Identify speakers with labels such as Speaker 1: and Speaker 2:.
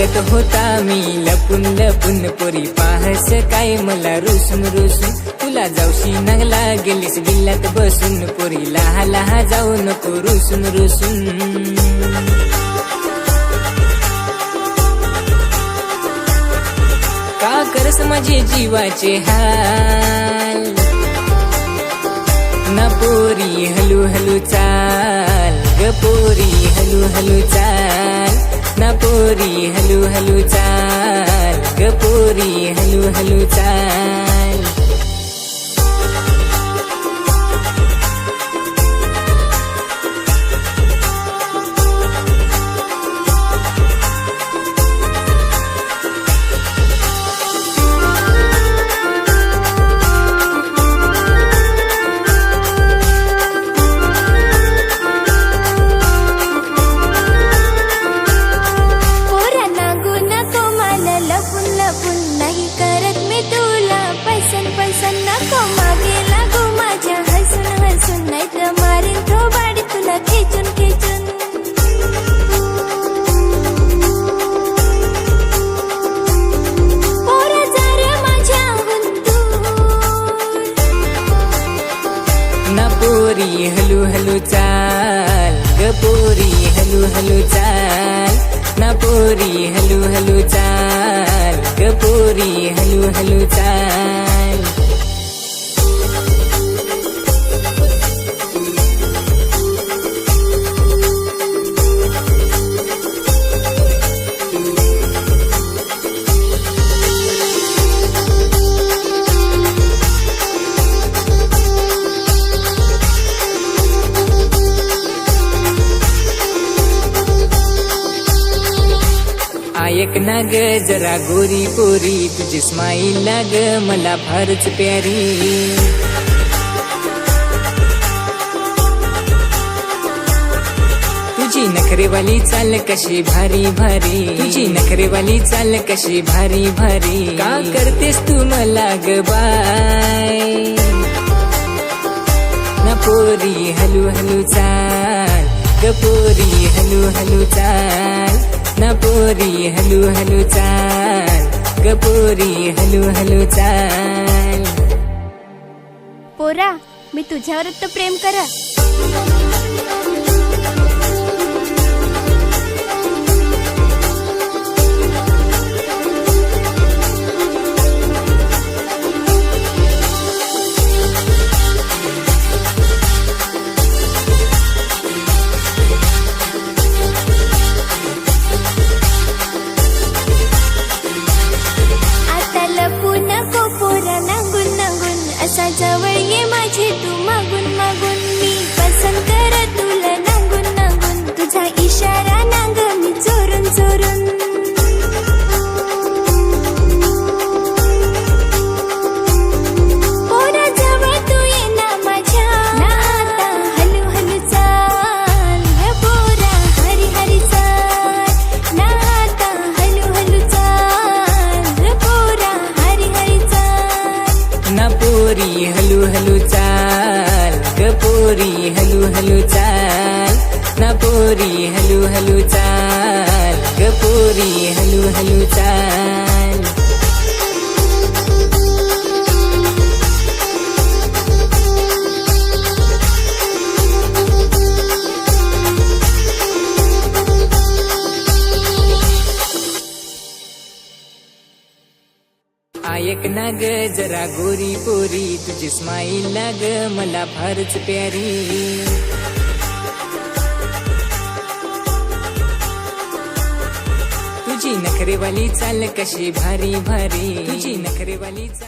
Speaker 1: बघत होता मी लपून लपून पोरी पाहस काय मला रुसून रुसून तुला जाऊशी नगला गेलीस गिल्ल्यात बसून पोरी लहा लहा जाऊ नको रुसून रुसून का करस माझे जीवाचे हाल ना पोरी हलू हलू चाल ग पोरी हलू हलू चाल ना पोरी हलू हलू चाल ग पोरी हलू हलू चाल पोरी हलू हलू चाल ग पोरी हलू हलू चाल ना पोरी हलू हलू चाल ग पोरी हलू हलू चाल ऐक ना ग जरा गोरी पोरी तुझी स्माईल ना ग मला फारच प्यारी तुझी नखरेवाली चाल कशी भारी भारी तुझी नखरेवाली चाल कशी भारी भारी का करतेस तू मला ग बाय ना पोरी हलू हलू चाल ग पोरी हलू हलू चाल ना पोरी हलू हलू चाल ग पोरी हलू हलू चाल
Speaker 2: पोरा मी तुझ्यावरच तर प्रेम करा जवळ ये माझे तू मागून मागून मी पसंत कर तुला नांगून नांगून तुझा इशारा नांग मी चोरून चोरून पोरा जवळ तू ये ना माझ्या ना आता हलू हलू चाल हे पोरा हरी हरी चाल ना आता हलू हलू चाल हे पोरा हरी हरी चाल
Speaker 1: ना पोरी हलू हलू चाल ग पोरी हलू हलू चाल ना पोरी हलू हलू चाल ग पोरी हलू हलू चाल ऐक ना ग जरा गोरी पोरी तुझी स्माईल ना ग मला फारच प्यारी तुझी नखरेवाली चाल कशी भारी भारी तुझी नखरेवाली चाल